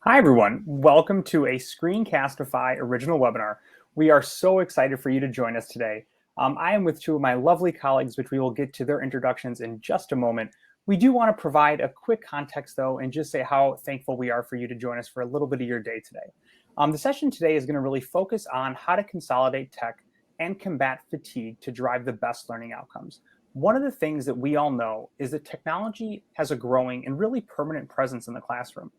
Hi, everyone. Welcome to a Screencastify original webinar. We are so excited for you to join us today. I am with two of my lovely colleagues, which we will get to their introductions in just a moment. We do want to provide a quick context, though, and just say how thankful we are for you to join us for a little bit of your day today. The session today is going to really focus on how to consolidate tech and combat fatigue to drive the best learning outcomes. One of the things that we all know is that technology has a growing and really permanent presence in the classroom.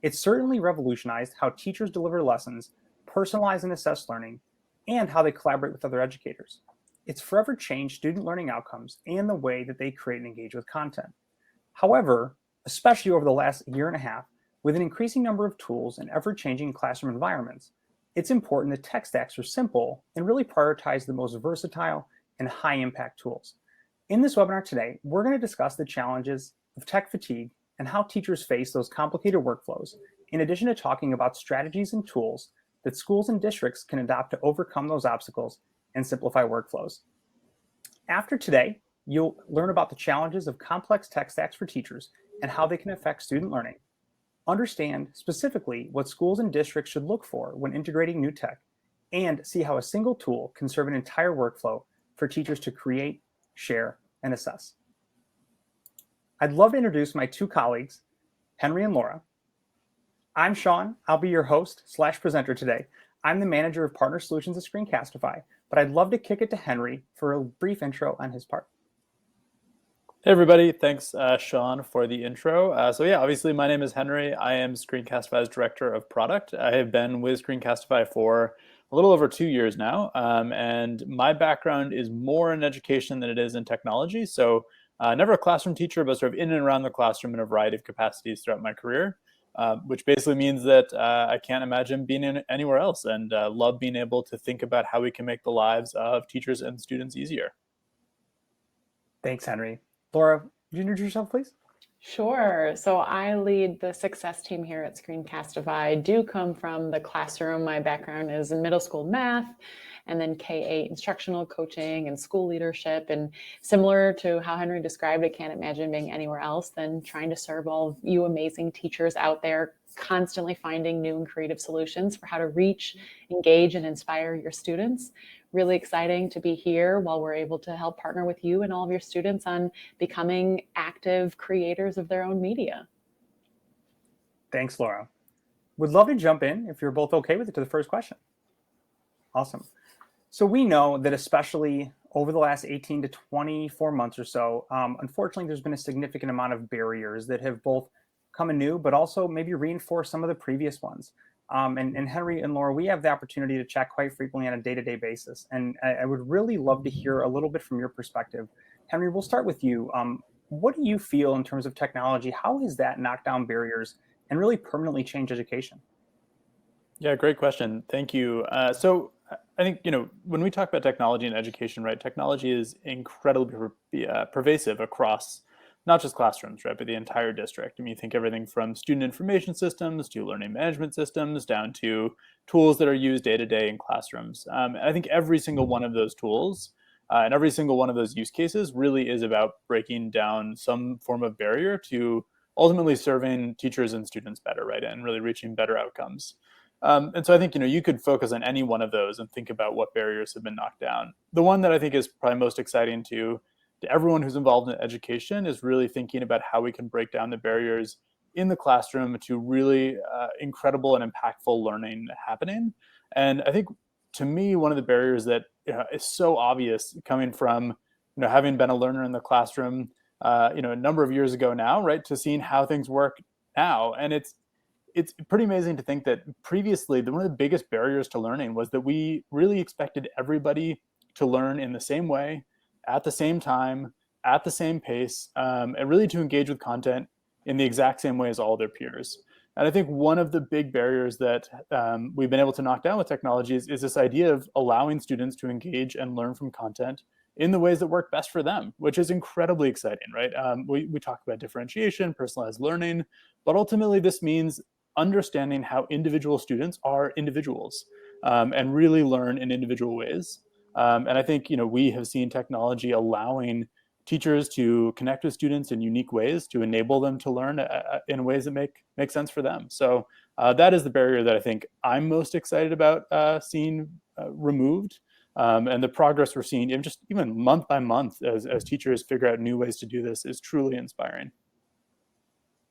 It's certainly revolutionized how teachers deliver lessons, personalize and assess learning, and how they collaborate with other educators. It's forever changed student learning outcomes and the way that they create and engage with content. However, especially over the last year and a half, with an increasing number of tools and ever-changing classroom environments, it's important that tech stacks are simple and really prioritize the most versatile and high-impact tools. In this webinar today, we're going to discuss the challenges of tech fatigue and how teachers face those complicated workflows, in addition to talking about strategies and tools that schools and districts can adopt to overcome those obstacles and simplify workflows. After today, you'll learn about the challenges of complex tech stacks for teachers and how they can affect student learning, understand specifically what schools and districts should look for when integrating new tech, and see how a single tool can serve an entire workflow for teachers to create, share, and assess. I'd love to introduce my two colleagues, Henry and Laura. I'm Sean. I'll be your host/presenter today. I'm the manager of partner solutions at Screencastify, but I'd love to kick it to Henry for a brief intro on his part. Hey everybody, thanks Sean for the intro. Obviously my name is Henry. I am Screencastify's Director of Product. I have been with Screencastify for a little over 2 years now, and my background is more in education than it is in technology. So never a classroom teacher, but sort of in and around the classroom in a variety of capacities throughout my career, which basically means that I can't imagine being in anywhere else, and love being able to think about how we can make the lives of teachers and students easier. Thanks, Henry. Laura, would you introduce yourself, please? Sure. So I lead the success team here at Screencastify. I do come from the classroom. My background is in middle school math and then K-8 instructional coaching and school leadership. And similar to how Henry described, I can't imagine being anywhere else than trying to serve all of you amazing teachers out there, constantly finding new and creative solutions for how to reach, engage, and inspire your students. Really exciting to be here while we're able to help partner with you and all of your students on becoming active creators of their own media. Thanks, Laura. Would love to jump in, if you're both okay with it, to the first question. Awesome. So we know that especially over the last 18 to 24 months or so, unfortunately, there's been a significant amount of barriers that have both come anew, but also maybe reinforced some of the previous ones. And Henry and Laura, we have the opportunity to chat quite frequently on a day-to-day basis. And I would really love to hear a little bit from your perspective. Henry, we'll start with you. What do you feel in terms of technology? How has that knocked down barriers and really permanently changed education? Yeah, great question. Thank you. I think, when we talk about technology and education, right, technology is incredibly pervasive across not just classrooms, right, but the entire district. I mean, you think everything from student information systems to learning management systems down to tools that are used day to day in classrooms. I think every single one of those tools and every single one of those use cases really is about breaking down some form of barrier to ultimately serving teachers and students better, right, and really reaching better outcomes. And so I think, you could focus on any one of those and think about what barriers have been knocked down. The one that I think is probably most exciting to everyone who's involved in education is really thinking about how we can break down the barriers in the classroom to really incredible and impactful learning happening. And I think, to me, one of the barriers that is so obvious coming from having been a learner in the classroom a number of years ago now, right, to seeing how things work now. And it's pretty amazing to think that previously one of the biggest barriers to learning was that we really expected everybody to learn in the same way, at the same time, at the same pace, and really to engage with content in the exact same way as all their peers. And I think one of the big barriers that we've been able to knock down with technology is this idea of allowing students to engage and learn from content in the ways that work best for them, which is incredibly exciting, right? We talk about differentiation, personalized learning, but ultimately this means understanding how individual students are individuals and really learn in individual ways. And I think we have seen technology allowing teachers to connect with students in unique ways to enable them to learn in ways that make sense for them. So that is the barrier that I think I'm most excited about seeing removed. And the progress we're seeing even month by month as teachers figure out new ways to do this is truly inspiring.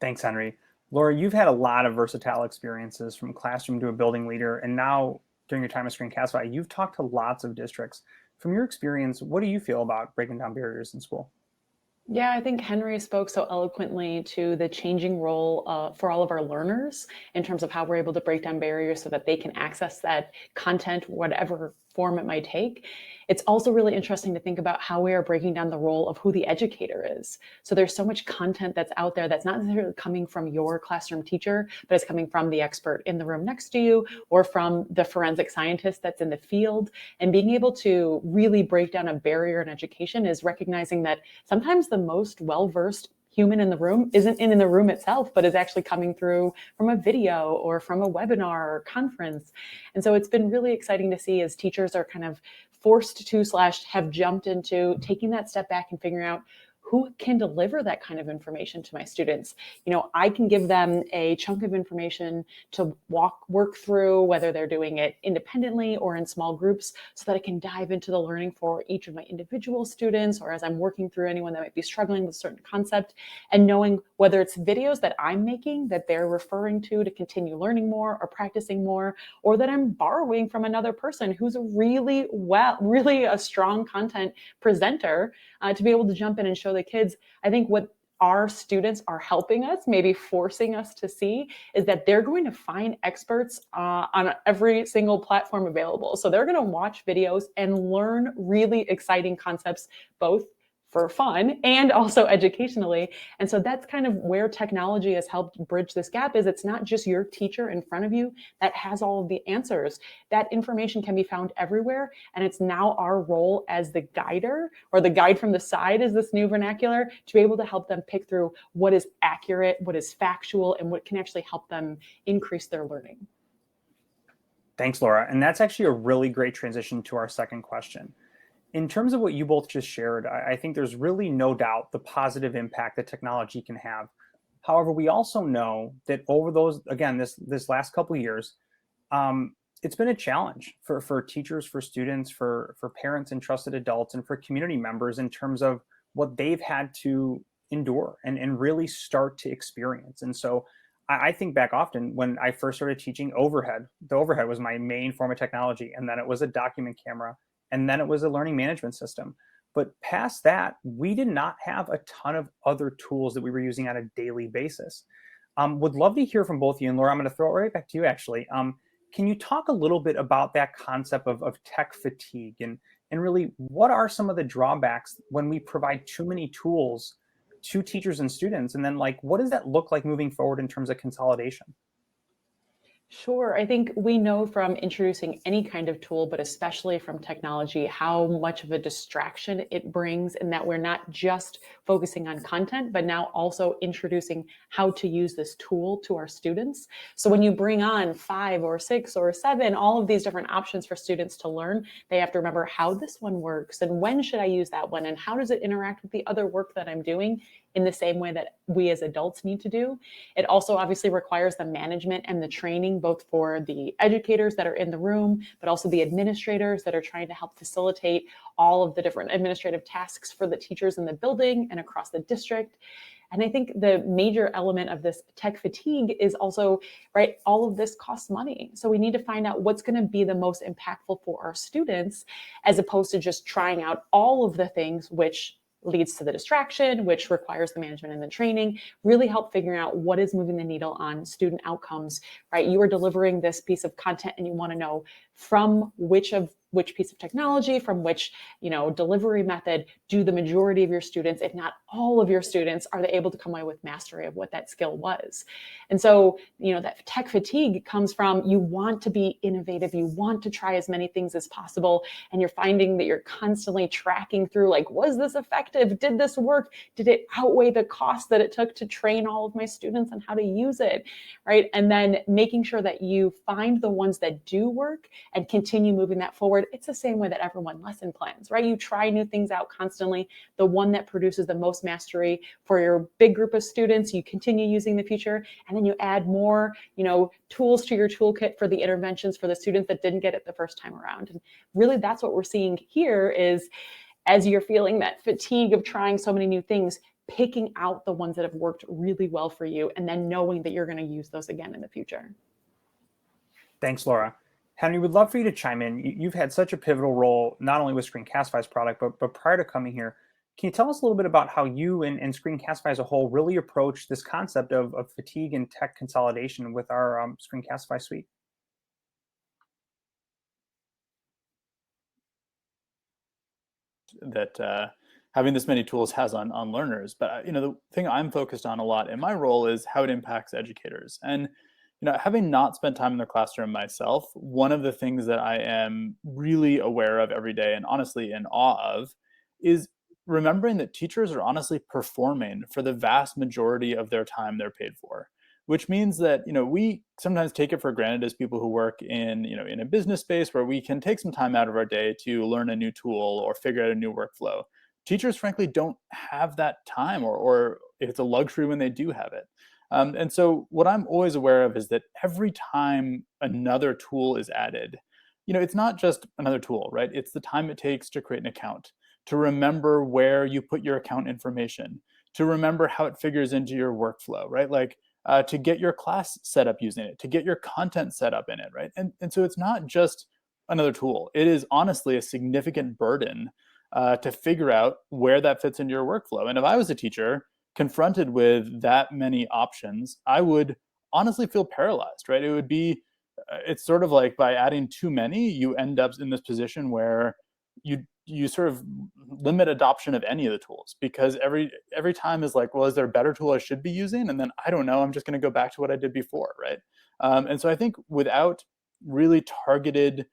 Thanks, Henry. Laura, you've had a lot of versatile experiences from classroom to a building leader, and now during your time at Screencastify, you've talked to lots of districts. From your experience, what do you feel about breaking down barriers in school? Yeah, I think Henry spoke so eloquently to the changing role for all of our learners in terms of how we're able to break down barriers so that they can access that content, whatever form it might take. It's also really interesting to think about how we are breaking down the role of who the educator is. So there's so much content that's out there that's not necessarily coming from your classroom teacher, but it's coming from the expert in the room next to you or from the forensic scientist that's in the field. And being able to really break down a barrier in education is recognizing that sometimes the most well-versed human in the room isn't in the room itself, but is actually coming through from a video or from a webinar or conference. And so it's been really exciting to see as teachers are kind of forced to / have jumped into taking that step back and figuring out who can deliver that kind of information to my students. You know, I can give them a chunk of information to work through, whether they're doing it independently or in small groups, so that I can dive into the learning for each of my individual students, or as I'm working through anyone that might be struggling with a certain concept, and knowing whether it's videos that I'm making that they're referring to continue learning more or practicing more, or that I'm borrowing from another person who's really a strong content presenter to be able to jump in and show the kids. I think what our students are helping us, maybe forcing us to see, is that they're going to find experts on every single platform available. So they're going to watch videos and learn really exciting concepts, both for fun and also educationally. And so that's kind of where technology has helped bridge this gap. Is it's not just your teacher in front of you that has all of the answers. That information can be found everywhere. And it's now our role as the guider, or the guide from the side is this new vernacular, to be able to help them pick through what is accurate, what is factual, and what can actually help them increase their learning. Thanks, Laura. And that's actually a really great transition to our second question. In terms of what you both just shared, I think there's really no doubt the positive impact that technology can have. However, we also know that over this last couple of years, it's been a challenge for teachers, for students, for parents and trusted adults, and for community members in terms of what they've had to endure and really start to experience. And so I think back often when I first started teaching overhead. The overhead was my main form of technology, and then it was a document camera, and then it was a learning management system. But past that, we did not have a ton of other tools that we were using on a daily basis. Would love to hear from both of you. And Laura, I'm going to throw it right back to you, actually. Can you talk a little bit about that concept of tech fatigue, and really what are some of the drawbacks when we provide too many tools to teachers and students? And then, like, what does that look like moving forward in terms of consolidation? Sure. I think we know from introducing any kind of tool, but especially from technology, how much of a distraction it brings, and that we're not just focusing on content, but now also introducing how to use this tool to our students. So when you bring on 5 or 6 or 7, all of these different options for students to learn, they have to remember how this one works and when should I use that one and how does it interact with the other work that I'm doing in the same way that we as adults need to do. It also obviously requires the management and the training, both for the educators that are in the room, but also the administrators that are trying to help facilitate all of the different administrative tasks for the teachers in the building and across the district. And I think the major element of this tech fatigue is also, right, all of this costs money. So we need to find out what's going to be the most impactful for our students, as opposed to just trying out all of the things, which leads to the distraction, which requires the management and the training. Really help figuring out what is moving the needle on student outcomes, right? You are delivering this piece of content and you want to know from which piece of technology, from which, delivery method do the majority of your students, if not all of your students, are they able to come away with mastery of what that skill was. And so, that tech fatigue comes from, you want to be innovative, you want to try as many things as possible, and you're finding that you're constantly tracking through, like, was this effective? Did this work? Did it outweigh the cost that it took to train all of my students on how to use it, right? And then making sure that you find the ones that do work and continue moving that forward. It's the same way that everyone lesson plans, right? You try new things out constantly. The one that produces the most mastery for your big group of students, you continue using in the future, and then you add more, tools to your toolkit for the interventions for the students that didn't get it the first time around. And really, that's what we're seeing here is, as you're feeling that fatigue of trying so many new things, picking out the ones that have worked really well for you, and then knowing that you're going to use those again in the future. Thanks, Laura. Henry, we'd love for you to chime in. You've had such a pivotal role, not only with Screencastify's product, but prior to coming here. Can you tell us a little bit about how you and Screencastify as a whole really approach this concept of fatigue and tech consolidation with our Screencastify suite? That having this many tools has on learners. But the thing I'm focused on a lot in my role is how it impacts educators. And having not spent time in the classroom myself, one of the things that I am really aware of every day and honestly in awe of is remembering that teachers are honestly performing for the vast majority of their time they're paid for, which means that we sometimes take it for granted as people who work in in a business space where we can take some time out of our day to learn a new tool or figure out a new workflow. Teachers frankly don't have that time, or it's a luxury when they do have it. And so what I'm always aware of is that every time another tool is added, it's not just another tool, right? It's the time it takes to create an account, to remember where you put your account information, to remember how it figures into your workflow, right? Like to get your class set up using it, to get your content set up in it, right? And so it's not just another tool. It is honestly a significant burden to figure out where that fits into your workflow. And if I was a teacher confronted with that many options, I would honestly feel paralyzed, right? It would be, it's sort of like by adding too many, you end up in this position where you sort of limit adoption of any of the tools, because every time is like, well, is there a better tool I should be using? And then I don't know, I'm just going to go back to what I did before, right? And so I think without really targeted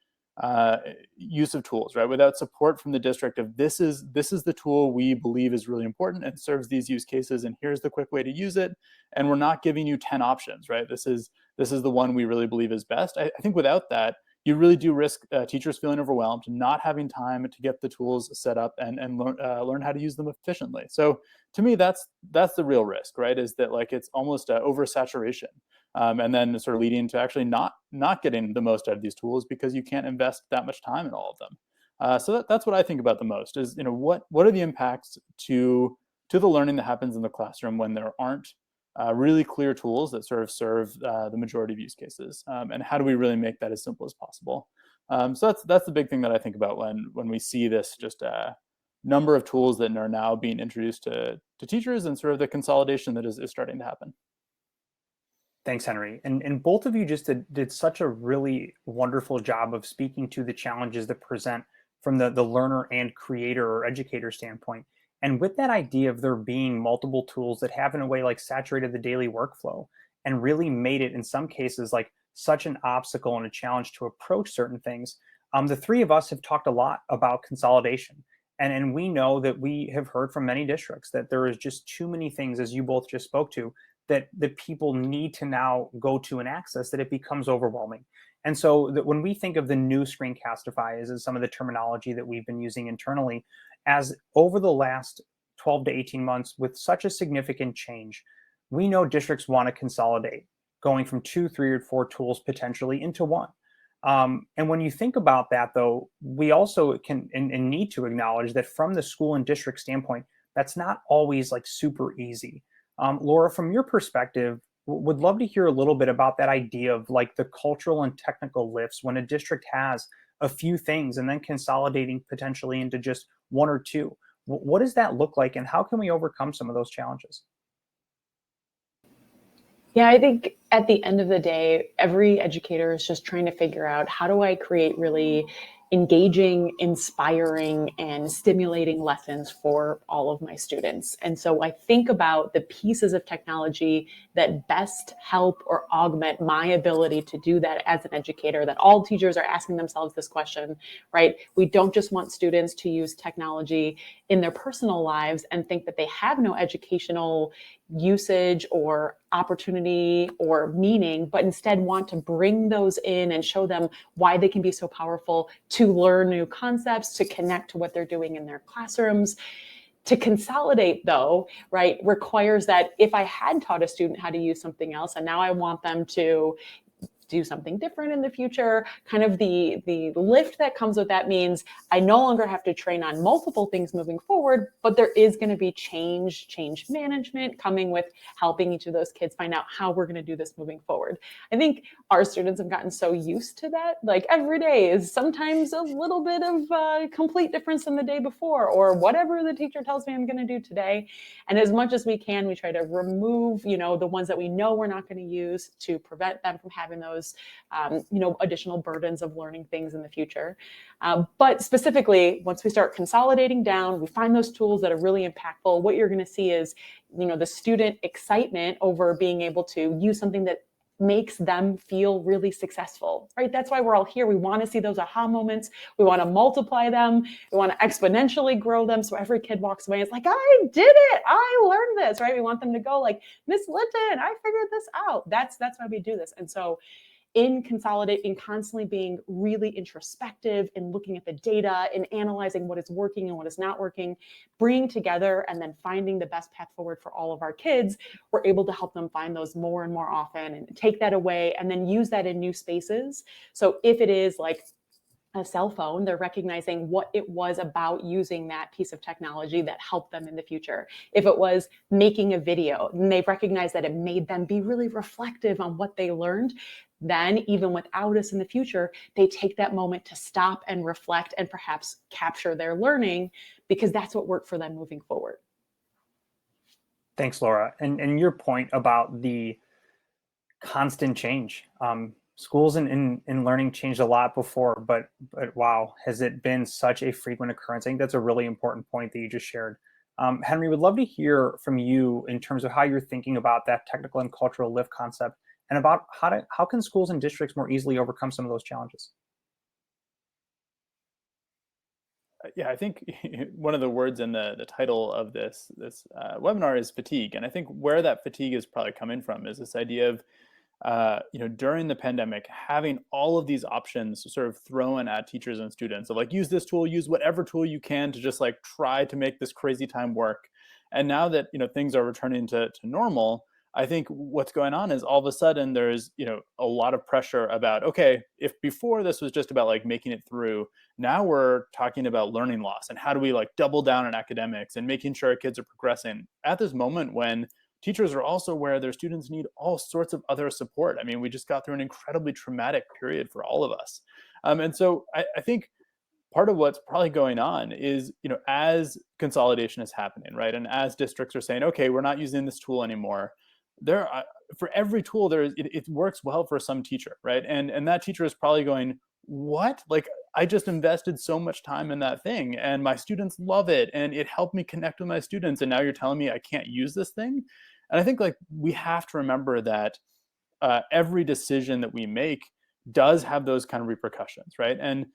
use of tools, right? Without support from the district of this is the tool we believe is really important and serves these use cases, and here's the quick way to use it. And we're not giving you 10 options, right? This is the one we really believe is best. I think without that, you really do risk teachers feeling overwhelmed, not having time to get the tools set up and learn how to use them efficiently. So to me, that's the real risk, right? Is that like it's almost oversaturation. And then sort of leading to actually not getting the most out of these tools because you can't invest that much time in all of them. So that's what I think about the most is, what are the impacts to the learning that happens in the classroom when there aren't really clear tools that sort of serve the majority of use cases, and how do we really make that as simple as possible? So that's the big thing that I think about when we see this just number of tools that are now being introduced to teachers, and sort of the consolidation that is starting to happen. Thanks, Henry. And both of you just did such a really wonderful job of speaking to the challenges that present from the learner and creator or educator standpoint. And with that idea of there being multiple tools that have in a way like saturated the daily workflow and really made it in some cases like such an obstacle and a challenge to approach certain things, the three of us have talked a lot about consolidation. And we know that we have heard from many districts that there is just too many things, as you both just spoke to, that people need to now go to and access, that it becomes overwhelming. And so that when we think of the new Screencastify, as some of the terminology that we've been using internally, as over the last 12 to 18 months with such a significant change, we know districts want to consolidate, going from 2, 3, or 4 tools potentially into one. And when you think about that, though, we also can and need to acknowledge that from the school and district standpoint, that's not always like super easy. Laura, from your perspective, would love to hear a little bit about that idea of like the cultural and technical lifts when a district has a few things and then consolidating potentially into just 1 or 2. What does that look like, and how can we overcome some of those challenges? Yeah, I think at the end of the day, every educator is just trying to figure out, how do I create really engaging, inspiring, and stimulating lessons for all of my students? And so I think about the pieces of technology that best help or augment my ability to do that as an educator, that all teachers are asking themselves this question, right? We don't just want students to use technology in their personal lives and think that they have no educational usage or opportunity or meaning, but instead want to bring those in and show them why they can be so powerful to learn new concepts, to connect to what they're doing in their classrooms. To consolidate, though, right, requires that if I had taught a student how to use something else and now I want them to do something different in the future, kind of the lift that comes with that means I no longer have to train on multiple things moving forward, but there is going to be change management coming with helping each of those kids find out how we're going to do this moving forward. I think our students have gotten so used to that. Like every day is sometimes a little bit of complete difference than the day before, or whatever the teacher tells me I'm going to do today. And as much as we can, we try to remove, the ones that we know we're not going to use to prevent them from having those additional burdens of learning things in the future. But specifically, once we start consolidating down, we find those tools that are really impactful. What you're going to see is, the student excitement over being able to use something that makes them feel really successful, right? That's why we're all here. We want to see those aha moments. We want to multiply them. We want to exponentially grow them. So every kid walks away and it's like, I did it. I learned this, right? We want them to go like, Miss Litton, I figured this out. That's why we do this. And so in consolidating, constantly being really introspective in looking at the data and analyzing what is working and what is not working, bringing together and then finding the best path forward for all of our kids, we're able to help them find those more and more often and take that away and then use that in new spaces. So if it is like a cell phone, they're recognizing what it was about using that piece of technology that helped them in the future. If it was making a video, and they recognize that it made them be really reflective on what they learned, then even without us in the future, they take that moment to stop and reflect and perhaps capture their learning because that's what worked for them moving forward. Thanks, Laura. And your point about the constant change. Schools and learning changed a lot before, but wow, has it been such a frequent occurrence? I think that's a really important point that you just shared. Henry, would love to hear from you in terms of how you're thinking about that technical and cultural lift concept and about how can schools and districts more easily overcome some of those challenges? Yeah, I think one of the words in the title of this webinar is fatigue, and I think where that fatigue is probably coming from is this idea of during the pandemic, having all of these options sort of thrown at teachers and students of like, use this tool, use whatever tool you can to just like try to make this crazy time work. And now that things are returning to normal, I think what's going on is all of a sudden there's a lot of pressure about, okay, if before this was just about like making it through, now we're talking about learning loss and how do we like double down on academics and making sure our kids are progressing at this moment when teachers are also aware their students need all sorts of other support. I mean, we just got through an incredibly traumatic period for all of us. And so I think part of what's probably going on is, as consolidation is happening, right? And as districts are saying, okay, we're not using this tool anymore, for every tool, it works well for some teacher, right? And that teacher is probably going, what? Like, I just invested so much time in that thing and my students love it and it helped me connect with my students. And now you're telling me I can't use this thing? And I think like we have to remember that every decision that we make does have those kind of repercussions, right? And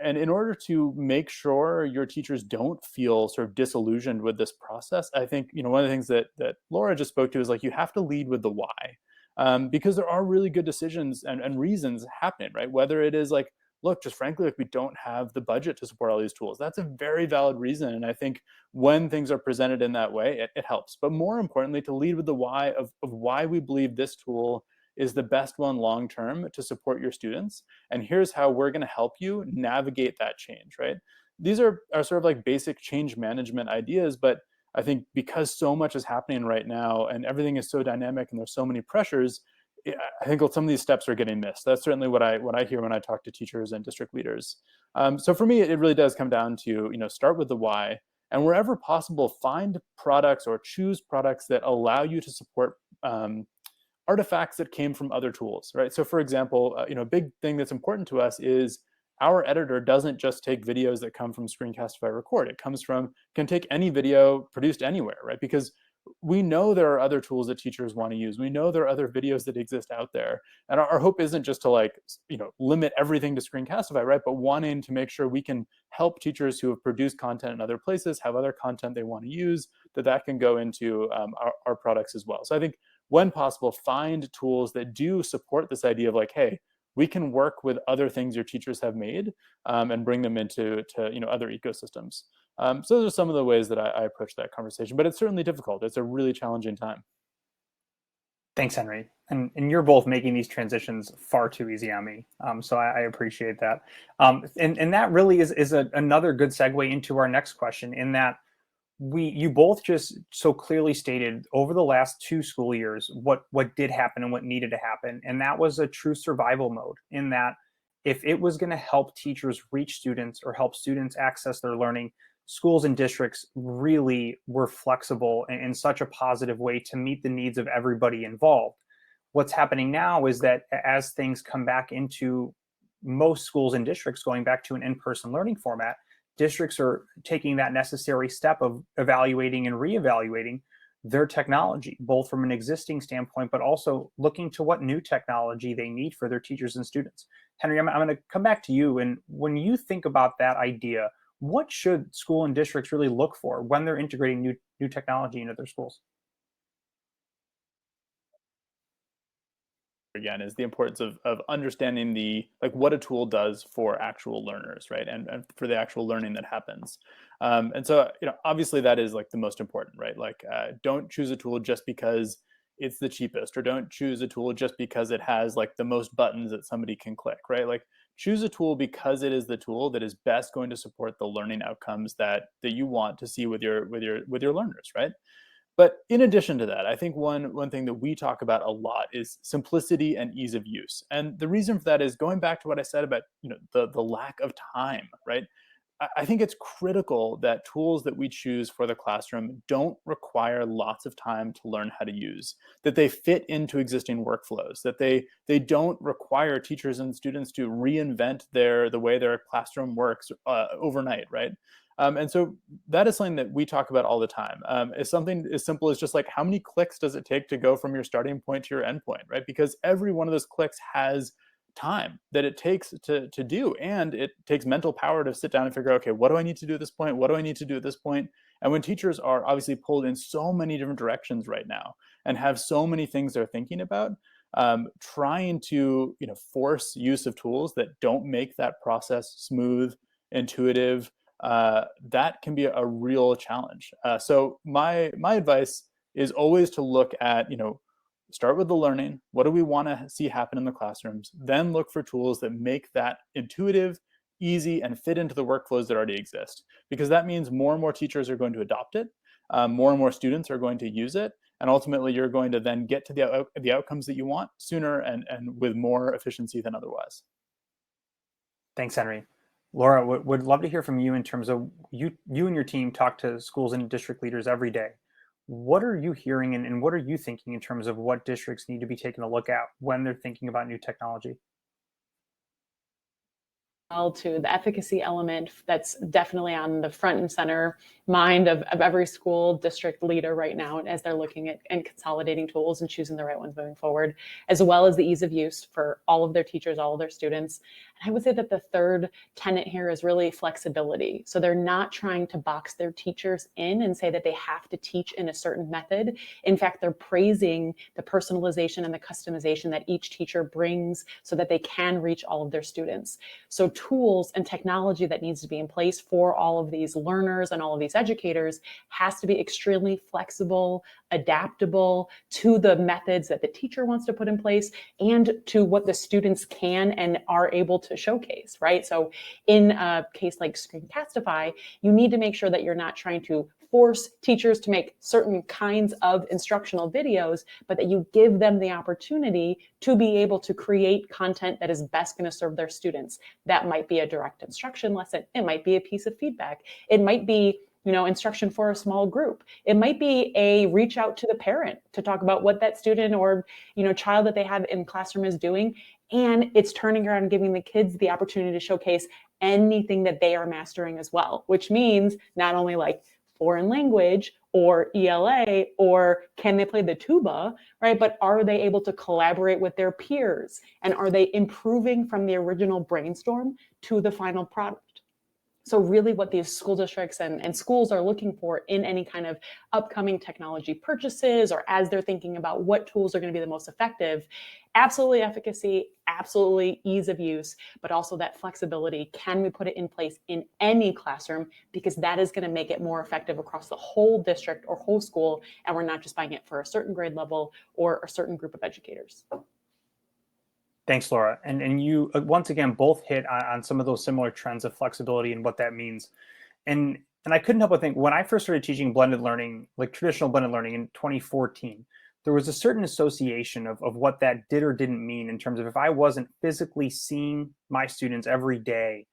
in order to make sure your teachers don't feel sort of disillusioned with this process, I think one of the things that Laura just spoke to is like you have to lead with the why, because there are really good decisions and reasons happening, right? Whether it is like, look, just frankly, like we don't have the budget to support all these tools. That's a very valid reason. And I think when things are presented in that way, it helps. But more importantly, to lead with the why of why we believe this tool is the best one long-term to support your students. And here's how we're going to help you navigate that change, right? These are sort of like basic change management ideas, but I think because so much is happening right now and everything is so dynamic and there's so many pressures, I think some of these steps are getting missed. That's certainly what I hear when I talk to teachers and district leaders. So for me, it really does come down to, start with the why, and wherever possible, find products or choose products that allow you to support artifacts that came from other tools, right? So for example, a big thing that's important to us is our editor doesn't just take videos that come from Screencastify Record. It can take any video produced anywhere, right? Because we know there are other tools that teachers want to use. We know there are other videos that exist out there. And our hope isn't just to like, limit everything to Screencastify, right? But wanting to make sure we can help teachers who have produced content in other places, have other content they want to use, that can go into our products as well. So I think when possible, find tools that do support this idea of like, hey, we can work with other things your teachers have made and bring them into other ecosystems. So those are some of the ways that I approach that conversation, but it's certainly difficult. It's a really challenging time. Thanks, Henry. And you're both making these transitions far too easy on me. So I appreciate that. And that really is another good segue into our next question, in that you both just so clearly stated over the last 2 school years what did happen and what needed to happen. And that was a true survival mode, in that if it was going to help teachers reach students or help students access their learning, schools and districts really were flexible in such a positive way to meet the needs of everybody involved. What's happening now is that as things come back into most schools and districts going back to an in-person learning format, districts are taking that necessary step of evaluating and reevaluating their technology, both from an existing standpoint, but also looking to what new technology they need for their teachers and students. Henry, I'm going to come back to you. And when you think about that idea, what should school and districts really look for when they're integrating new technology into their schools? Again, is the importance of understanding what a tool does for actual learners, right? And for the actual learning that happens. And so, obviously that is like the most important, right? Don't choose a tool just because it's the cheapest, or don't choose a tool just because it has like the most buttons that somebody can click, right? Like, choose a tool because it is the tool that is best going to support the learning outcomes that you want to see with your learners, right? But in addition to that, I think one thing that we talk about a lot is simplicity and ease of use. And the reason for that is going back to what I said about the lack of time, right? I think it's critical that tools that we choose for the classroom don't require lots of time to learn how to use, that they fit into existing workflows, that they don't require teachers and students to reinvent the way their classroom works overnight, right? And so that is something that we talk about all the time. It's something as simple as just like, how many clicks does it take to go from your starting point to your endpoint, right? Because every one of those clicks has time that it takes to do, and it takes mental power to sit down and figure out, okay, what do I need to do at this point? What do I need to do at this point? And when teachers are obviously pulled in so many different directions right now and have so many things they're thinking about, trying to force use of tools that don't make that process smooth, intuitive, that can be a real challenge. So my advice is always to look at, start with the learning. What do we want to see happen in the classrooms? Then look for tools that make that intuitive, easy, and fit into the workflows that already exist. Because that means more and more teachers are going to adopt it. More and more students are going to use it. And ultimately, you're going to then get to the outcomes that you want sooner and with more efficiency than otherwise. Thanks, Henry. Laura, would love to hear from you in terms of you and your team talk to schools and district leaders every day. What are you hearing and what are you thinking in terms of what districts need to be taking a look at when they're thinking about new technology? To the efficacy element that's definitely on the front and center mind of every school district leader right now as they're looking at and consolidating tools and choosing the right ones moving forward, as well as the ease of use for all of their teachers, all of their students. And I would say that the third tenet here is really flexibility. So they're not trying to box their teachers in and say that they have to teach in a certain method. In fact, they're praising the personalization and the customization that each teacher brings so that they can reach all of their students. So tools and technology that needs to be in place for all of these learners and all of these educators has to be extremely flexible, adaptable to the methods that the teacher wants to put in place and to what the students can and are able to showcase, right? So in a case like Screencastify, you need to make sure that you're not trying to force teachers to make certain kinds of instructional videos, but that you give them the opportunity to be able to create content that is best going to serve their students. That might be a direct instruction lesson. It might be a piece of feedback. It might be instruction for a small group. It might be a reach out to the parent to talk about what that student or child that they have in classroom is doing. And it's turning around and giving the kids the opportunity to showcase anything that they are mastering as well, which means not only like foreign language or ELA, or can they play the tuba, right? But are they able to collaborate with their peers? And are they improving from the original brainstorm to the final product? So really what these school districts and schools are looking for in any kind of upcoming technology purchases, or as they're thinking about what tools are going to be the most effective, absolutely efficacy, absolutely ease of use, but also that flexibility. Can we put it in place in any classroom? Because that is going to make it more effective across the whole district or whole school. And we're not just buying it for a certain grade level or a certain group of educators. Thanks, Laura. And you, once again, both hit on some of those similar trends of flexibility and what that means. And I couldn't help but think, when I first started teaching blended learning, like traditional blended learning in 2014, there was a certain association of what that did or didn't mean in terms of, if I wasn't physically seeing my students every day,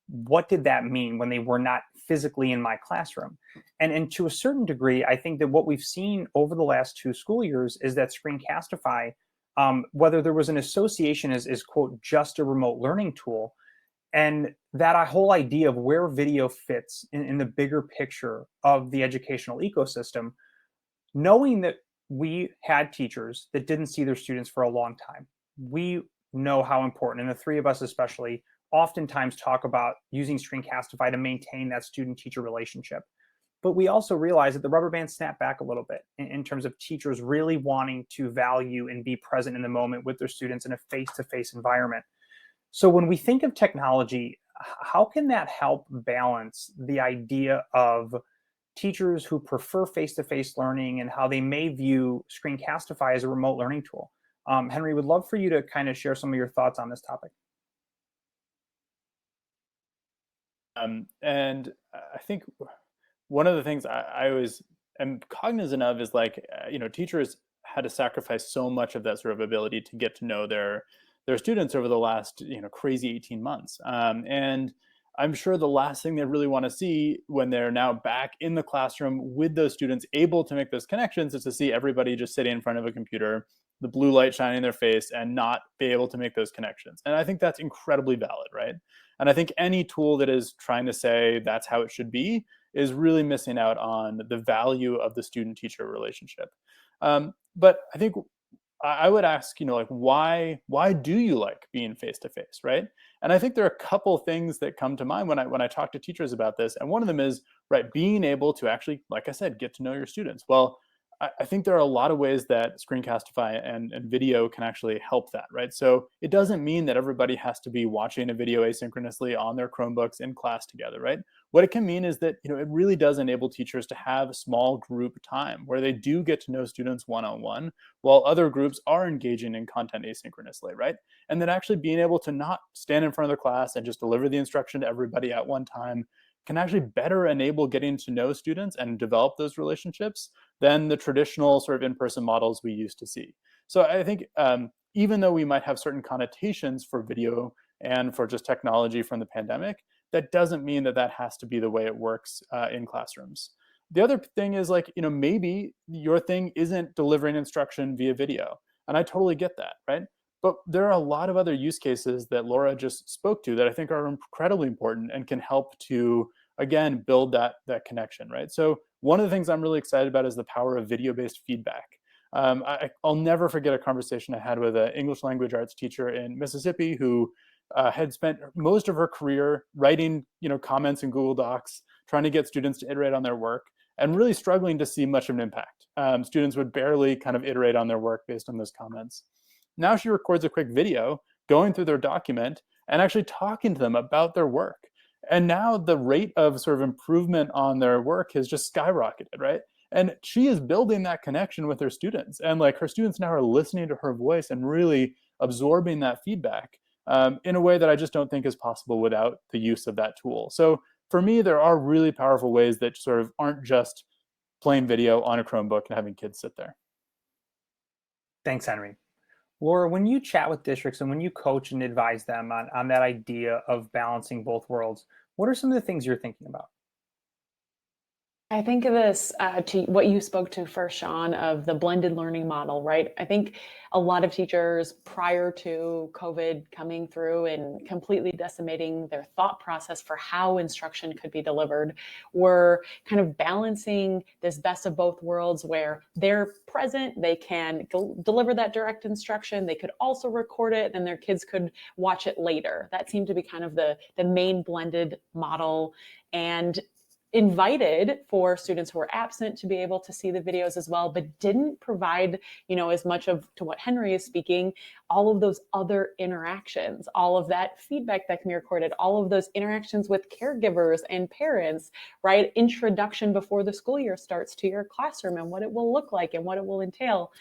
what did that mean when they were not physically in my classroom? And to a certain degree, I think that what we've seen over the last 2 school years is that Screencastify, whether there was an association as quote, just a remote learning tool, and that whole idea of where video fits in the bigger picture of the educational ecosystem, knowing that we had teachers that didn't see their students for a long time. We know how important, and the three of us especially, oftentimes talk about using Screencastify to maintain that student-teacher relationship. But we also realize that the rubber band snapped back a little bit in terms of teachers really wanting to value and be present in the moment with their students in a face-to-face environment. So when we think of technology, how can that help balance the idea of teachers who prefer face-to-face learning and how they may view Screencastify as a remote learning tool? Henry, would love for you to kind of share some of your thoughts on this topic. And I think one of the things I always am cognizant of is like, teachers had to sacrifice so much of that sort of ability to get to know their students over the last, crazy 18 months. And I'm sure the last thing they really want to see when they're now back in the classroom with those students able to make those connections is to see everybody just sitting in front of a computer, the blue light shining in their face, and not be able to make those connections. And I think that's incredibly valid, right? And I think any tool that is trying to say that's how it should be is really missing out on the value of the student-teacher relationship. But I think I would ask, like, why do you like being face to face, right? And I think there are a couple things that come to mind when I talk to teachers about this. And one of them is, right, being able to actually, like I said, get to know your students. Well, I think there are a lot of ways that Screencastify and video can actually help that, right? So it doesn't mean that everybody has to be watching a video asynchronously on their Chromebooks in class together, right? What it can mean is that, it really does enable teachers to have small group time where they do get to know students one-on-one, while other groups are engaging in content asynchronously, right? And then actually being able to not stand in front of the class and just deliver the instruction to everybody at one time can actually better enable getting to know students and develop those relationships than the traditional sort of in-person models we used to see. So I think even though we might have certain connotations for video and for just technology from the pandemic, that doesn't mean that that has to be the way it works in classrooms. The other thing is, like, maybe your thing isn't delivering instruction via video. And I totally get that, right? But there are a lot of other use cases that Laura just spoke to that I think are incredibly important and can help to, again, build that connection, right? So one of the things I'm really excited about is the power of video-based feedback. I'll never forget a conversation I had with an English language arts teacher in Mississippi who had spent most of her career writing, comments in Google Docs, trying to get students to iterate on their work, and really struggling to see much of an impact. Students would barely kind of iterate on their work based on those comments. Now she records a quick video going through their document and actually talking to them about their work. And now the rate of sort of improvement on their work has just skyrocketed, right? And she is building that connection with her students. And like, her students now are listening to her voice and really absorbing that feedback in a way that I just don't think is possible without the use of that tool. So for me, there are really powerful ways that sort of aren't just playing video on a Chromebook and having kids sit there. Thanks, Henry. Laura, when you chat with districts and when you coach and advise them on that idea of balancing both worlds, what are some of the things you're thinking about? I think of this to what you spoke to first, Sean, of the blended learning model, right? I think a lot of teachers prior to COVID coming through and completely decimating their thought process for how instruction could be delivered were kind of balancing this best of both worlds where they're present, they can deliver that direct instruction, they could also record it, and their kids could watch it later. That seemed to be kind of the main blended model. And invited for students who were absent to be able to see the videos as well, but didn't provide, as much of to what Henry is speaking, all of those other interactions, all of that feedback that can be recorded, all of those interactions with caregivers and parents, right? Introduction before the school year starts to your classroom and what it will look like and what it will entail.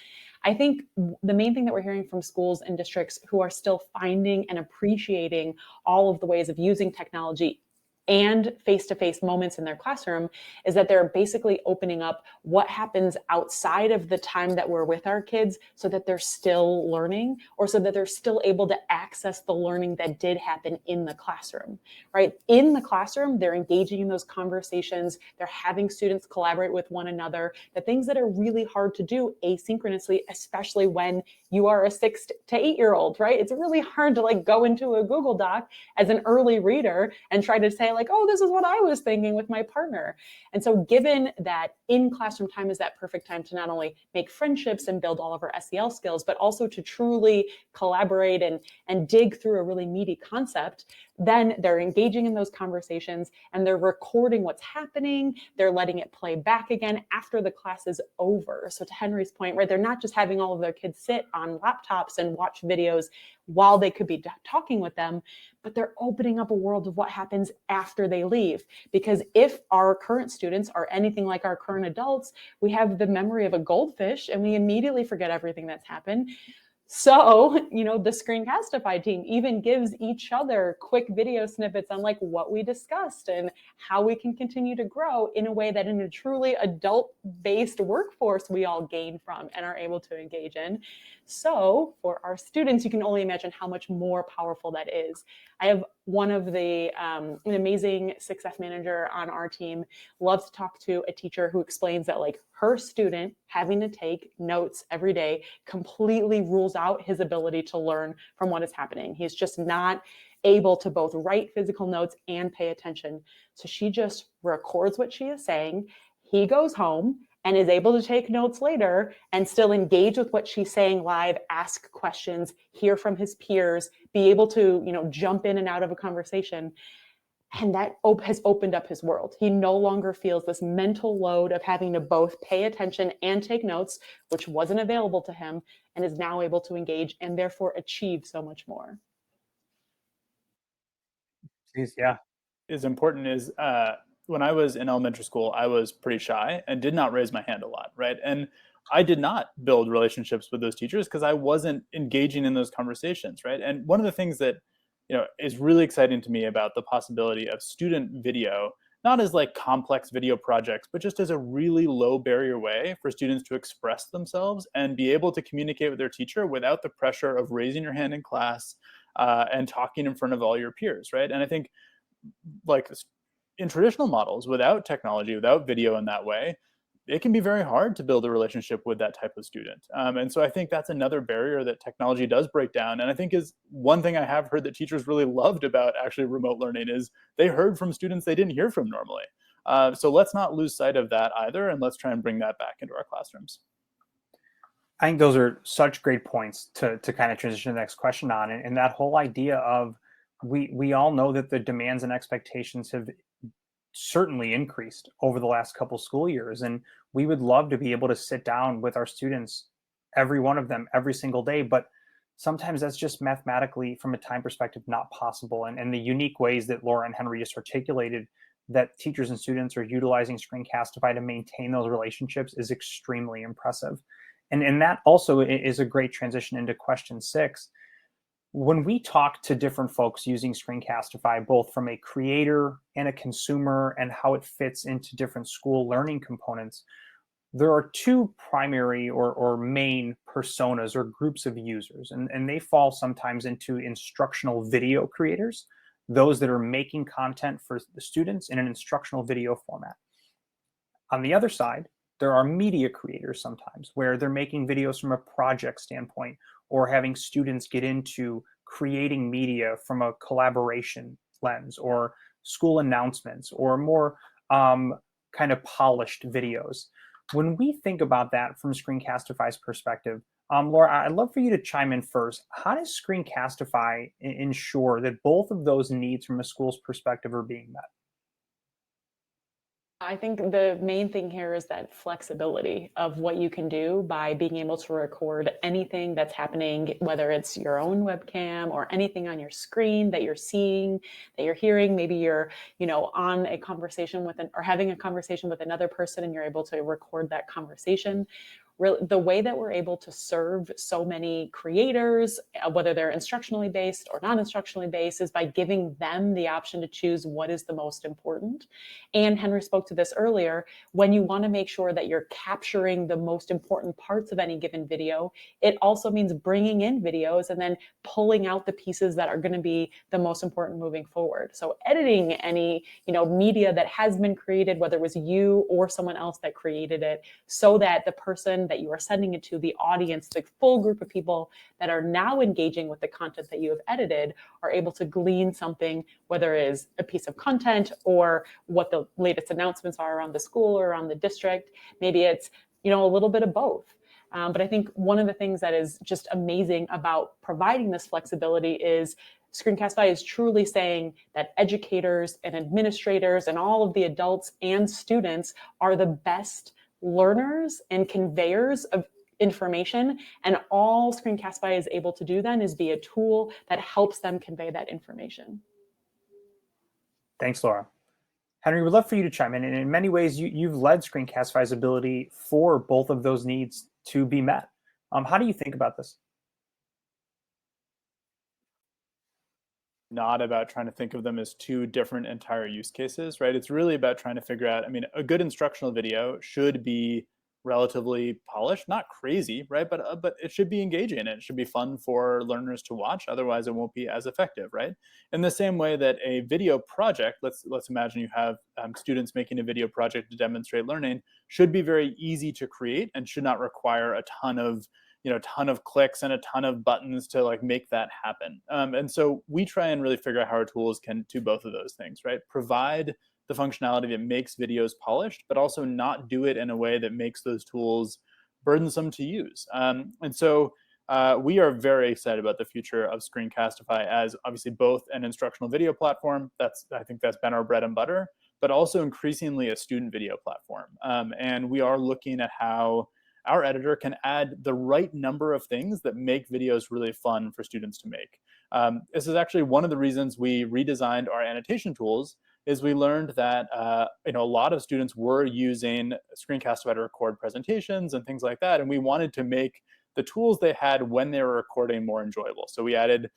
I think the main thing that we're hearing from schools and districts who are still finding and appreciating all of the ways of using technology and face-to-face moments in their classroom is that they're basically opening up what happens outside of the time that we're with our kids so that they're still learning, or so that they're still able to access the learning that did happen in the classroom, right? In the classroom, they're engaging in those conversations, they're having students collaborate with one another, the things that are really hard to do asynchronously, especially when you are a 6 to 8-year-old, right? It's really hard to go into a Google Doc as an early reader and try to say oh, this is what I was thinking with my partner. And so given that in classroom time is that perfect time to not only make friendships and build all of our SEL skills, but also to truly collaborate and dig through a really meaty concept, then they're engaging in those conversations and they're recording what's happening. They're letting it play back again after the class is over. So to Henry's point, right, they're not just having all of their kids sit on laptops and watch videos while they could be talking with them, but they're opening up a world of what happens after they leave. Because if our current students are anything like our current adults, we have the memory of a goldfish and we immediately forget everything that's happened. So, the Screencastify team even gives each other quick video snippets on what we discussed and how we can continue to grow in a way that in a truly adult-based workforce we all gain from and are able to engage in. So for our students, you can only imagine how much more powerful that is. I have one of an amazing success manager on our team loves to talk to a teacher who explains that her student having to take notes every day completely rules out his ability to learn from what is happening. He's just not able to both write physical notes and pay attention. So she just records what she is saying. He goes home and is able to take notes later and still engage with what she's saying live, ask questions, hear from his peers, be able to, jump in and out of a conversation. And that has opened up his world. He no longer feels this mental load of having to both pay attention and take notes, which wasn't available to him, and is now able to engage and therefore achieve so much more. Yeah. Is important is when I was in elementary school, I was pretty shy and did not raise my hand a lot, right? And I did not build relationships with those teachers because I wasn't engaging in those conversations, right? And one of the things that is really exciting to me about the possibility of student video, not as complex video projects, but just as a really low barrier way for students to express themselves and be able to communicate with their teacher without the pressure of raising your hand in class and talking in front of all your peers, right? And I think in traditional models, without technology, without video in that way, it can be very hard to build a relationship with that type of student. And so I think that's another barrier that technology does break down. And I think is one thing I have heard that teachers really loved about actually remote learning is they heard from students they didn't hear from normally. So let's not lose sight of that either. And let's try and bring that back into our classrooms. I think those are such great points to kind of transition to the next question on. And that whole idea of we all know that the demands and expectations have certainly increased over the last couple school years. And we would love to be able to sit down with our students, every one of them, every single day. But sometimes that's just mathematically, from a time perspective, not possible. And the unique ways that Laura and Henry just articulated that teachers and students are utilizing Screencastify to maintain those relationships is extremely impressive. And that also is a great transition into question 6. When we talk to different folks using Screencastify, both from a creator and a consumer and how it fits into different school learning components, there are 2 primary or main personas or groups of users. And they fall sometimes into instructional video creators, those that are making content for the students in an instructional video format. On the other side, there are media creators sometimes where they're making videos from a project standpoint or having students get into creating media from a collaboration lens or school announcements or more kind of polished videos. When we think about that from Screencastify's perspective, Laura, I'd love for you to chime in first. How does Screencastify ensure that both of those needs from a school's perspective are being met? I think the main thing here is that flexibility of what you can do by being able to record anything that's happening, whether it's your own webcam or anything on your screen that you're seeing, that you're hearing. Maybe you're, on a conversation or having a conversation with another person and you're able to record that conversation. The way that we're able to serve so many creators, whether they're instructionally based or non-instructionally based, is by giving them the option to choose what is the most important. And Henry spoke to this earlier. When you want to make sure that you're capturing the most important parts of any given video, it also means bringing in videos and then pulling out the pieces that are going to be the most important moving forward. So editing any, media that has been created, whether it was you or someone else that created it, so that the person that you are sending it to, the audience, the full group of people that are now engaging with the content that you have edited, are able to glean something, whether it is a piece of content or what the latest announcements are around the school or around the district. Maybe it's, a little bit of both. But I think one of the things that is just amazing about providing this flexibility is Screencastify is truly saying that educators and administrators and all of the adults and students are the best learners and conveyors of information. And all Screencastify is able to do then is be a tool that helps them convey that information. Thanks, Laura. Henry, we'd love for you to chime in. And in many ways, you've led Screencastify's ability for both of those needs to be met. How do you think about this? Not about trying to think of them as two different entire use cases, right? It's really about trying to figure out, a good instructional video should be relatively polished, not crazy, right? But it should be engaging and it should be fun for learners to watch. Otherwise, it won't be as effective, right? In the same way that a video project, let's imagine you have students making a video project to demonstrate learning, should be very easy to create and should not require a ton of clicks and a ton of buttons to like make that happen. And so we try and really figure out how our tools can do both of those things, right? Provide the functionality that makes videos polished, but also not do it in a way that makes those tools burdensome to use. And so we are very excited about the future of Screencastify as obviously both an instructional video platform. I think that's been our bread and butter, but also increasingly a student video platform. And we are looking at how our editor can add the right number of things that make videos really fun for students to make. This is actually one of the reasons we redesigned our annotation tools. Is we learned that a lot of students were using Screencastify to record presentations and things like that, and we wanted to make the tools they had when they were recording more enjoyable. So we added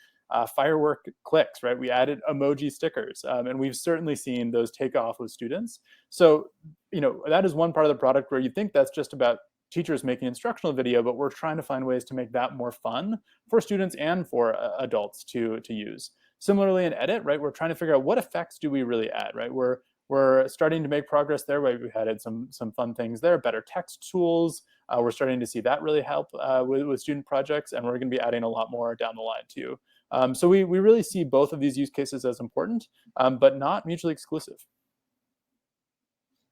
firework clicks, right? We added emoji stickers, and we've certainly seen those take off with students. So that is one part of the product where you think that's just about teachers making instructional video, but we're trying to find ways to make that more fun for students and for adults to use. Similarly in edit, right, we're trying to figure out what effects do we really add, right? We're starting to make progress there. Right? We've added some fun things there, better text tools. We're starting to see that really help with student projects, and we're going to be adding a lot more down the line too. So we really see both of these use cases as important, but not mutually exclusive.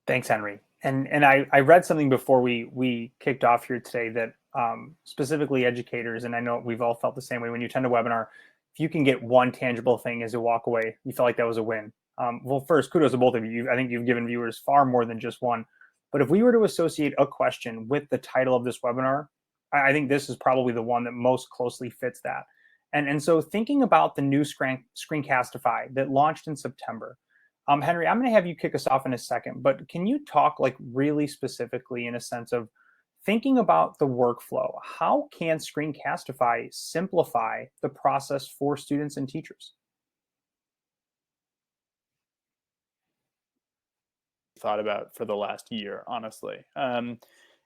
Thanks, Henry. And I read something before we kicked off here today that specifically educators, and I know we've all felt the same way when you attend a webinar, if you can get one tangible thing as you walk away, you feel like that was a win. Well, first, kudos to both of you. I think you've given viewers far more than just one. But if we were to associate a question with the title of this webinar, I think this is probably the one that most closely fits that. And so thinking about the new Screencastify that launched in September, Henry, I'm going to have you kick us off in a second, but can you talk like really specifically in a sense of thinking about the workflow? How can Screencastify simplify the process for students and teachers? Thought about for the last year, honestly. And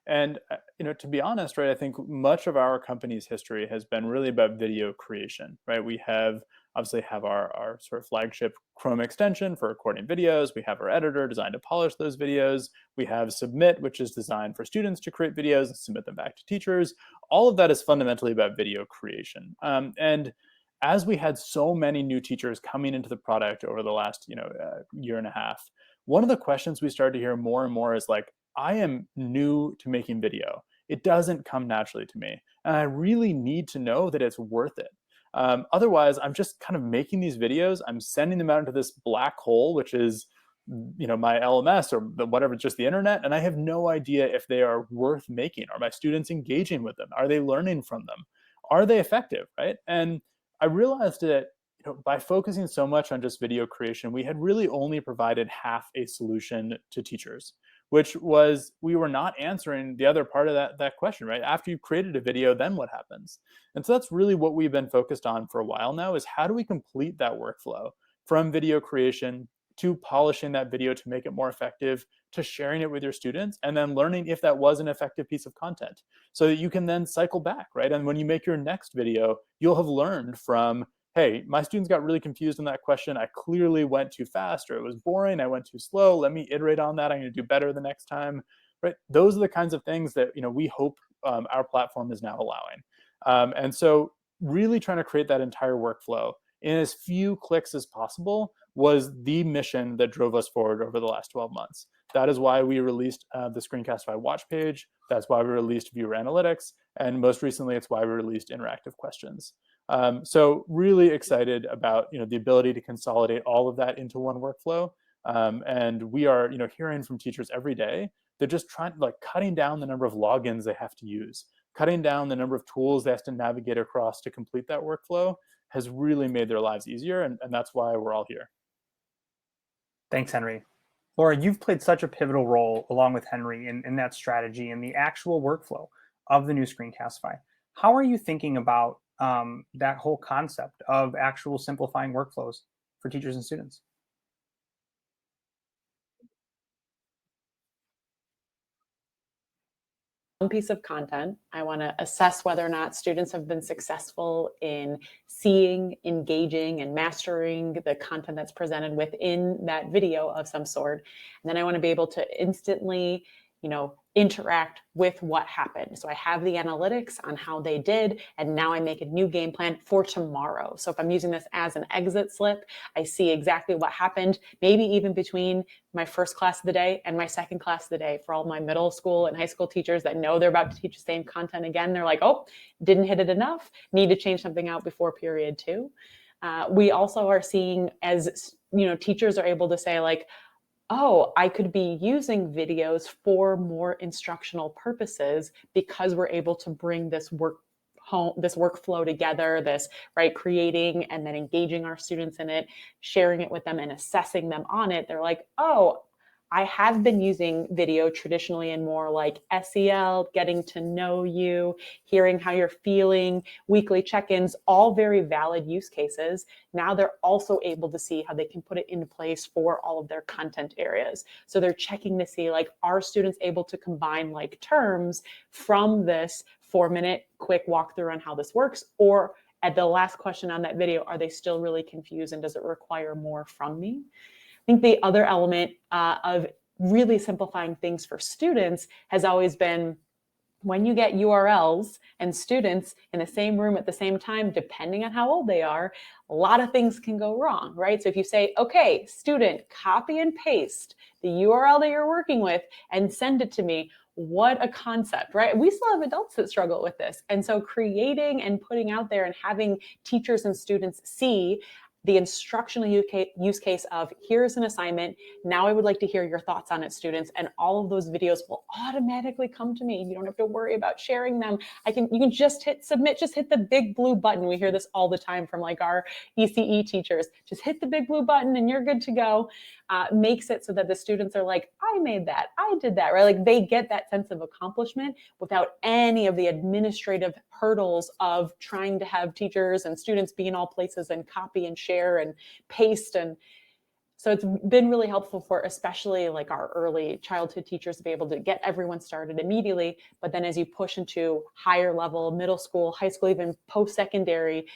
to be honest, right, I think much of our company's history has been really about video creation, right? We have obviously have our sort of flagship Chrome extension for recording videos. We have our editor designed to polish those videos. We have Submit, which is designed for students to create videos and submit them back to teachers. All of that is fundamentally about video creation. And as we had so many new teachers coming into the product over the last year and a half, one of the questions we started to hear more and more is like, I am new to making video. It doesn't come naturally to me. And I really need to know that it's worth it. Otherwise, I'm just kind of making these videos. I'm sending them out into this black hole, which is my LMS or whatever, just the internet. And I have no idea if they are worth making. Are my students engaging with them? Are they learning from them? Are they effective, right? And I realized that by focusing so much on just video creation, we had really only provided half a solution to teachers, which was we were not answering the other part of that question, right? After you've created a video, then what happens? And so that's really what we've been focused on for a while now, is how do we complete that workflow from video creation to polishing that video to make it more effective, to sharing it with your students, and then learning if that was an effective piece of content so that you can then cycle back, right? And when you make your next video, you'll have learned from, hey, my students got really confused on that question. I clearly went too fast, or it was boring. I went too slow. Let me iterate on that. I'm going to do better the next time, right? Those are the kinds of things that we hope our platform is now allowing. And so really trying to create that entire workflow in as few clicks as possible was the mission that drove us forward over the last 12 months. That is why we released the Screencastify watch page. That's why we released viewer analytics. And most recently, it's why we released interactive questions. So really excited about the ability to consolidate all of that into one workflow. And we are hearing from teachers every day. They're just cutting down the number of logins they have to use, cutting down the number of tools they have to navigate across to complete that workflow has really made their lives easier. And that's why we're all here. Thanks, Henry. Laura, you've played such a pivotal role along with Henry in that strategy and the actual workflow of the new Screencastify. How are you thinking about that whole concept of actual simplifying workflows for teachers and students? One piece of content. I want to assess whether or not students have been successful in seeing, engaging, and mastering the content that's presented within that video of some sort. And then I want to be able to instantly, interact with what happened. So I have the analytics on how they did, and now I make a new game plan for tomorrow. So if I'm using this as an exit slip, I see exactly what happened, maybe even between my first class of the day and my second class of the day. For all my middle school and high school teachers that know they're about to teach the same content again, they're like, oh, didn't hit it enough, need to change something out before period 2. We also are seeing, as teachers are able to say like, oh, I could be using videos for more instructional purposes because we're able to bring this workflow together, creating and then engaging our students in it, sharing it with them and assessing them on it. They're like, oh, I have been using video traditionally in more like SEL, getting to know you, hearing how you're feeling, weekly check-ins, all very valid use cases. Now they're also able to see how they can put it into place for all of their content areas. So they're checking to see, like, are students able to combine like terms from this 4-minute quick walkthrough on how this works? Or at the last question on that video, are they still really confused and does it require more from me? I think the other element of really simplifying things for students has always been when you get URLs and students in the same room at the same time, depending on how old they are, a lot of things can go wrong, right? So if you say, okay, student, copy and paste the URL that you're working with and send it to me, what a concept, right? We still have adults that struggle with this. And so creating and putting out there and having teachers and students see the instructional use case of here's an assignment. Now I would like to hear your thoughts on it, students. And all of those videos will automatically come to me. You don't have to worry about sharing them. You can just hit submit, just hit the big blue button. We hear this all the time from like our ECE teachers. Just hit the big blue button and you're good to go. Makes it so that the students are like, I made that, I did that, right? Like they get that sense of accomplishment without any of the administrative hurdles of trying to have teachers and students be in all places and copy and share and paste. And So it's been really helpful for especially like our early childhood teachers to be able to get everyone started immediately. But then as you push into higher level, middle school, high school, even post-secondary,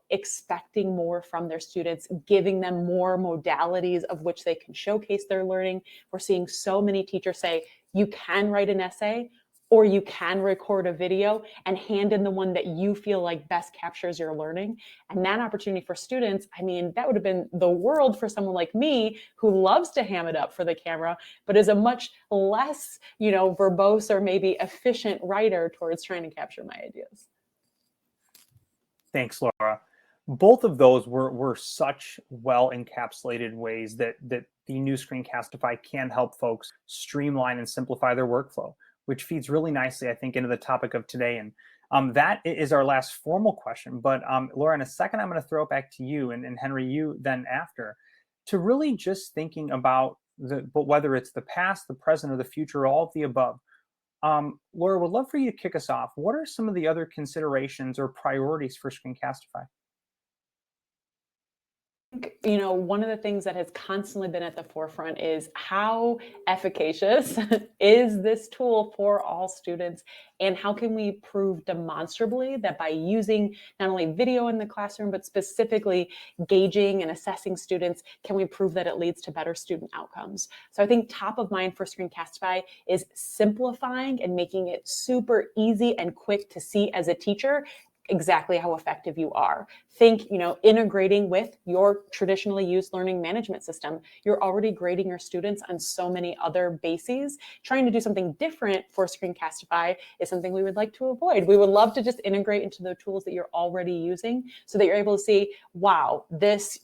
expecting more from their students, giving them more modalities of which they can showcase their learning. We're seeing so many teachers say, you can write an essay, or you can record a video and hand in the one that you feel like best captures your learning. And that opportunity for students, I mean, that would have been the world for someone like me who loves to ham it up for the camera, but is a much less, verbose or maybe efficient writer towards trying to capture my ideas. Thanks, Laura. Both of those were such well encapsulated ways that the new Screencastify can help folks streamline and simplify their workflow, which feeds really nicely, I think, into the topic of today. And that is our last formal question. But Laura, in a second, I'm going to throw it back to you, and Henry, you then after, to really just thinking about but whether it's the past, the present, or the future, all of the above. Laura, would love for you to kick us off. What are some of the other considerations or priorities for Screencastify? One of the things that has constantly been at the forefront is how efficacious is this tool for all students, and how can we prove demonstrably that by using not only video in the classroom, but specifically gauging and assessing students, can we prove that it leads to better student outcomes? So I think top of mind for Screencastify is simplifying and making it super easy and quick to see as a teacher exactly how effective you are. Think, integrating with your traditionally used learning management system. You're already grading your students on so many other bases. Trying to do something different for Screencastify is something we would like to avoid. We would love to just integrate into the tools that you're already using so that you're able to see, wow, this,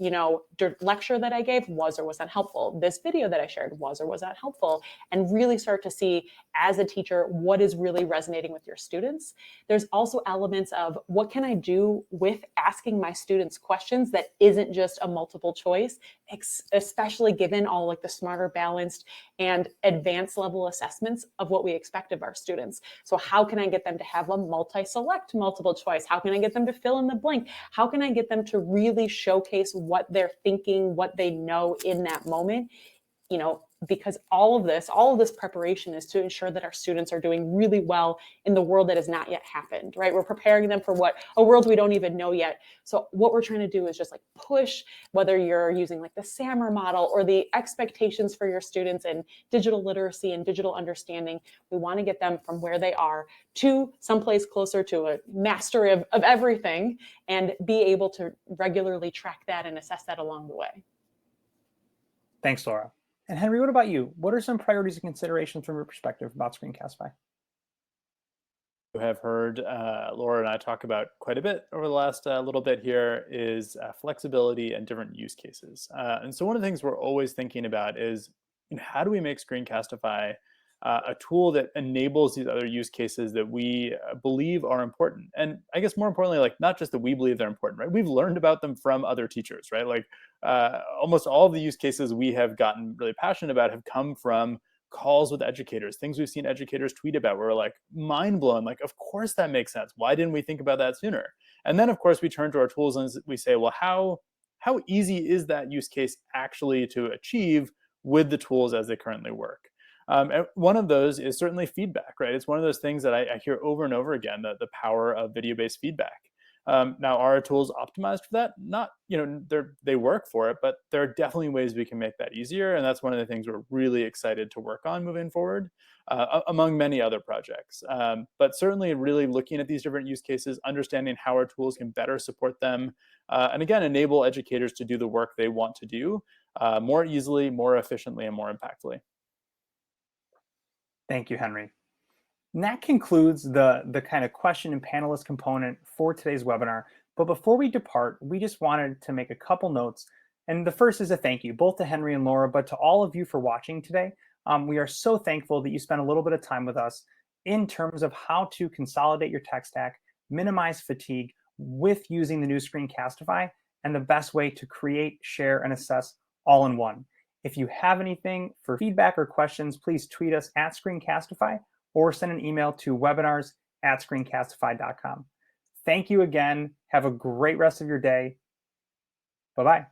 lecture that I gave was or was not helpful. This video that I shared was or was not helpful. And really start to see as a teacher what is really resonating with your students. There's also elements of what can I do with asking my students questions that isn't just a multiple choice, especially given all like the smarter, balanced, and advanced level assessments of what we expect of our students. So how can I get them to have a multi-select multiple choice? How can I get them to fill in the blank? How can I get them to really showcase what they're thinking, what they know in that moment? Because all of this preparation is to ensure that our students are doing really well in the world that has not yet happened, right? We're preparing them for a world we don't even know yet. So what we're trying to do is just like push, whether you're using like the SAMR model or the expectations for your students in digital literacy and digital understanding. We want to get them from where they are to someplace closer to a mastery of everything, and be able to regularly track that and assess that along the way. Thanks, Laura. And Henry, what about you? What are some priorities and considerations from your perspective about Screencastify? You have heard Laura and I talk about quite a bit over the last little bit here is flexibility and different use cases. And so one of the things we're always thinking about is, how do we make Screencastify a tool that enables these other use cases that we believe are important? And I guess more importantly, like not just that we believe they're important, right? We've learned about them from other teachers, right? Like almost all of the use cases we have gotten really passionate about have come from calls with educators, things we've seen educators tweet about where we're like mind blown, like, of course that makes sense. Why didn't we think about that sooner? And then of course we turn to our tools and we say, well, how easy is that use case actually to achieve with the tools as they currently work? And one of those is certainly feedback, right? It's one of those things that I hear over and over again, the power of video-based feedback. Now, are our tools optimized for that? Not, they work for it, but there are definitely ways we can make that easier. And that's one of the things we're really excited to work on moving forward, among many other projects. But certainly really looking at these different use cases, understanding how our tools can better support them, and again, enable educators to do the work they want to do more easily, more efficiently, and more impactfully. Thank you, Henry. And that concludes the kind of question and panelist component for today's webinar. But before we depart, we just wanted to make a couple notes. And the first is a thank you, both to Henry and Laura, but to all of you for watching today. We are so thankful that you spent a little bit of time with us in terms of how to consolidate your tech stack, minimize fatigue with using the new Screencastify, and the best way to create, share, and assess all in one. If you have anything for feedback or questions, please tweet us at Screencastify or send an email to webinars@screencastify.com. Thank you again. Have a great rest of your day. Bye-bye.